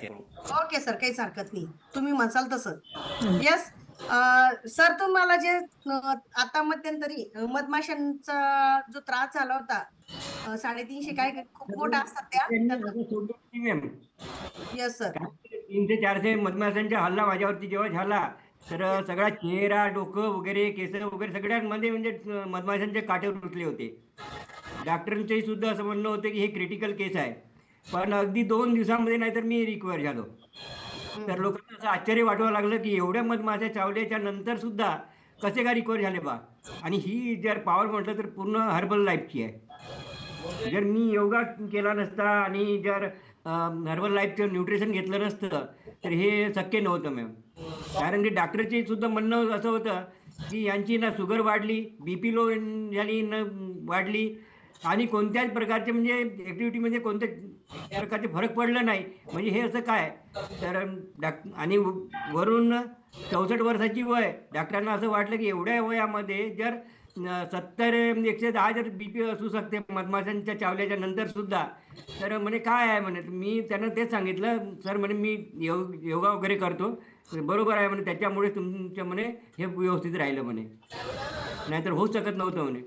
Okay sir, काहीच हरकत नाही, तुम्ही म्हणसाल तसं. येस सर, तुम्हाला जे आता मध्यंतरी मधमाशांचा जो त्रास झाला होता, 350 काय खूप मोठा असतात त्या. Yes sir. 300 ते 400 मधमाशांचा हल्ला माझ्यावरती जेव्हा झाला, तर सगळा चेहरा, डोकं वगैरे, केस वगैरे सगळ्यांमध्ये म्हणजे मधमाशांचे काटे रुतले होते. डॉक्टरांचंही सुद्धा असं म्हणणं होतं की हे क्रिटिकल केस आहे. पण अगदी 2 दिवसामध्ये नाहीतर मी रिकवर झालो. तर लोकांना असं आश्चर्य वाटावं लागलं की एवढ्या मधमाशा चावल्याच्या नंतर सुद्धा कसे काय रिकवर झाले बा. आणि ही जर पॉवर म्हटलं तर पूर्ण हर्बल लाईफची आहे. जर मी योगा केला नसता आणि जर हर्बल लाईफचं न्यूट्रिशन घेतलं नसतं तर हे शक्य नव्हतं मॅम. कारण की डॉक्टरचे सुद्धा म्हणणं असं होतं की यांची ना शुगर वाढली, बीपी लो झाली, न वाढली आणि कोणत्याच प्रकारचे म्हणजे ॲक्टिव्हिटीमध्ये कोणत्याच प्रकारचे फरक पडला नाही. म्हणजे हे असं काय तर आणि वरून 64 वर्षाची वय. डॉक्टरांना असं वाटलं की एवढ्या वयामध्ये जर 70 110 जर बीपी असू शकते मधमाशांच्या चावल्याच्या नंतर सुद्धा, तर म्हणे काय आहे म्हणे. मी त्यांना तेच सांगितलं, सर म्हणे मी योगा वगैरे करतो. बरोबर आहे म्हणे, त्याच्यामुळे तुमच्या म्हणे हे व्यवस्थित राहिलं म्हणे, नाहीतर होऊच शकत नव्हतं म्हणे.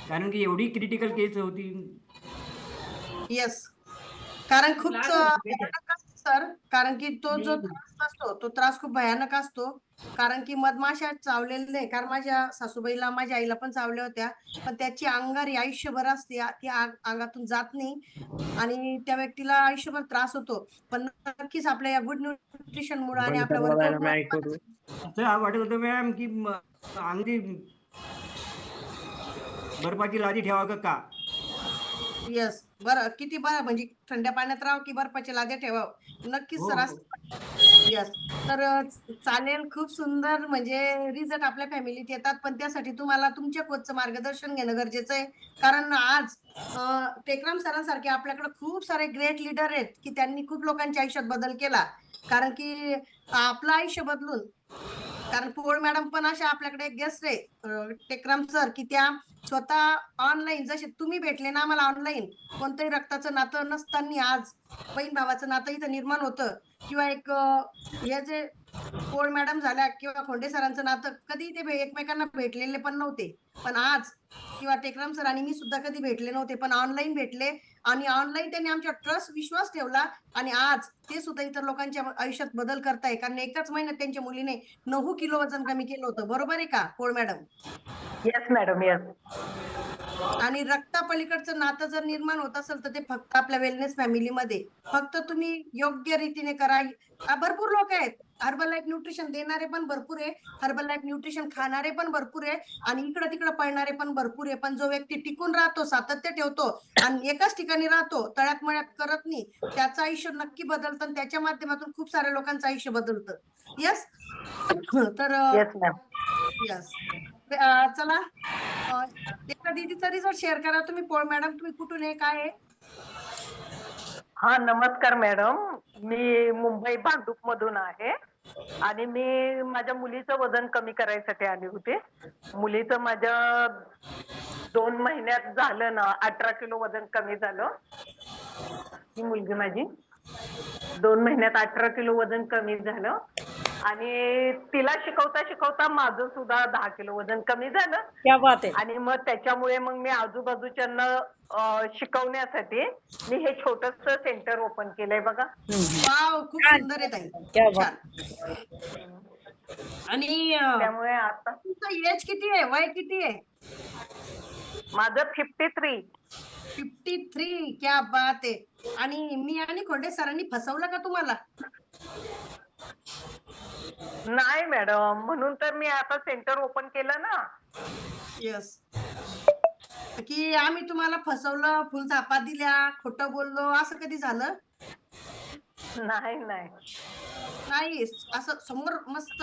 कारण की एवढी क्रिटिकल केस होती. येस, कारण खूप भयानक असतो सर. कारण की तो जो त्रास असतो तो त्रास खूप भयानक असतो. कारण की मधमाशा चावलेले नाही, कारण माझ्या सासूबाईला, माझ्या आईला पण चावल्या होत्या, पण त्याची अंगारी आयुष्यभर असते, ती अंगातून जात नाही आणि त्या व्यक्तीला आयुष्यभर त्रास होतो. पण नक्कीच आपल्या या गुड न्यूट्रिशन मुळे आणि आपल्या वर्कआउट असं वाटत होतं मॅम की अंगठी बर्फाची लादी ठेवा का. येस, बरं, किती बरं, म्हणजे थंड्या पाण्यात राहावं की बर्फाच्या लाद्या ठेवावं. नक्कीच हो सर. हो. येस. तर चालेल, खूप सुंदर, म्हणजे रिझल्ट आपल्या फॅमिलीत येतात, पण त्यासाठी तुम्हाला तुमच्या कोचचं मार्गदर्शन घेणं गरजेचं आहे. कारण आज टेकराम सरांसारखे आपल्याकडे खूप सारे ग्रेट लीडर आहेत की त्यांनी खूप लोकांच्या आयुष्यात बदल केला. कारण की आपलं आयुष्य बदलून, कारण पोळ मॅडम पण अशा आपल्याकडे गेस्ट आहे टेकराम सर, की त्या स्वतः ऑनलाईन, जसे तुम्ही भेटले ना आम्हाला ऑनलाईन, कोणतंही रक्ताचं नातं नसताना आज बहीण भावाचं नातं इथं निर्माण होतं. किंवा एक हे जे पोळ मॅडम झाल्या किंवा खोंडे सरांचं नातं, कधी ते एकमेकांना भेटलेले पण नव्हते, पण आज किंवा टेकराम सर आणि मी सुद्धा कधी भेटले नव्हते, पण ऑनलाईन भेटले आणि ऑनलाईन त्यांनी आमच्या ट्रस्ट, विश्वास ठेवला आणि आज ते सुद्धा इतर लोकांच्या आयुष्यात बदल करताय. कारण एकाच महिन्यात त्यांच्या मुलीने 9 किलो वजन कमी केलं होतं. बरोबर आहे का पोळ मॅडम? Yes madam, yes. आणि रक्तापलीकडचं नातं जर निर्माण होत असेल तर ते फक्त आपल्या वेलनेस फॅमिलीमध्ये, फक्त तुम्ही योग्य रीतीने करा. भरपूर लोक आहेत, हर्बल लाईफ न्यूट्रिशन देणारे पण भरपूर आहे, हर्बल लाईफ न्यूट्रिशन खाणारे पण भरपूर आहे आणि इकडं तिकडं पळणारे पण भरपूर आहे. पण जो व्यक्ती टिकून राहतो, सातत्य ठेवतो आणि एकाच ठिकाणी राहतो, तळ्यात मळ्यात करत नाही, त्याचं आयुष्य नक्की बदलतं आणि त्याच्या माध्यमातून खूप साऱ्या लोकांचं आयुष्य बदलतं. येस. तर येस मॅम. यस. चला, एका दीदीचा रिझल्ट शेअर करा तुम्ही. पोळ मॅडम, तुम्ही कुठून आहे, काय आहे? हा, नमस्कार मॅडम. मी मुंबई भांडूप मधून आहे आणि मी माझ्या मुलीचं वजन कमी करायसाठी आले होते. मुलीचं माझ्या 2 महिन्यात झालं ना, 18 किलो वजन कमी झालं. ही मुलगी माझी 2 महिन्यात 18 किलो वजन कमी झालं आणि तिला शिकवता शिकवता माझं सुद्धा 10 किलो वजन कमी झालं. क्या बात आहे. आणि मग त्याच्यामुळे मग मी आजूबाजूच्यांना शिकवण्यासाठी मी हे छोटस सेंटर ओपन केलंय बघा. वाव, खूप सुंदर आहे ताई, क्या खूप बात. छान. आणि त्यामुळे आता तुमचं एज किती आहे, वय किती आहे? माझं 53. 53. क्या बात आहे. आणि मी आणि खोंडे सरांनी फसवलं का तुम्हाला? नाही मॅडम, म्हणून तर मी आता सेंटर ओपन केलं ना. यस. की आम्ही तुम्हाला फसवलं, फुलथापा दिल्या, खोटं बोललो, असं कधी झालं? नाही नाही. नाही, असं समोर मस्त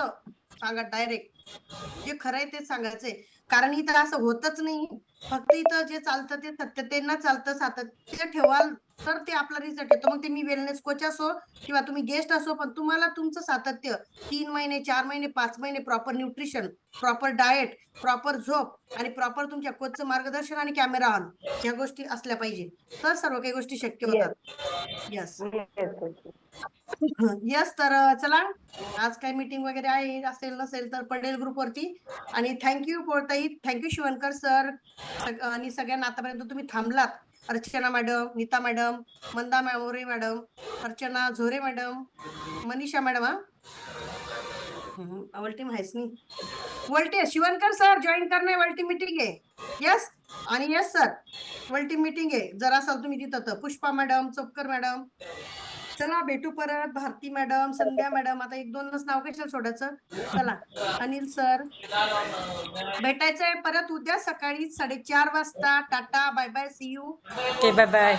सांगा, डायरेक्ट जे खरंय तेच सांगायचंय. कारण इथं असं होतच नाही. फक्त इथं जे चालतं ते सत्यतेनं चालतं, सातत्य ठेवाल तर ते आपला रिझल्ट येतो. मग ते मी वेलनेस कोच असो किंवा तुम्ही गेस्ट असो, पण तुम्हाला तुमचं सातत्य 3 महिने, 4 महिने, 5 महिने proper nutrition, proper diet, proper झोप आणि प्रॉपर तुमच्या कोचचं मार्गदर्शन आणि कॅमेरा ऑन ह्या गोष्टी असल्या पाहिजे. तर सर्व काही गोष्टी शक्य होतात. येस. येस. तर चला, आज काही मीटिंग वगैरे आहे असेल नसेल तर पडेल ग्रुपवरती. आणि थँक्यू ताई, थँक्यू शिवणकर सर आणि सगळ्यांना आतापर्यंत तुम्ही थांबलात. Archana madam, Neeta madam, Manda More madam, Archana Zore madam, Manisha madam. वल्टी आहेच नाही. वल्टी शिवणकर सर जॉईन करणे, वल्टी मीटिंग आहे. यस. आणि यस सर, वल्टी मीटिंग आहे. जर असाल तुम्ही तिथं तर पुष्पा मॅडम, चोपकर मॅडम. चला भेटू परत. भारती मॅडम, संध्या मॅडम. आता 1-2च नाव कशाला सोडायचं. चला अनिल सर, भेटायचंय परत उद्या सकाळी 4:30 वाजता. Tata, bye bye, see you. Okay, bye bye.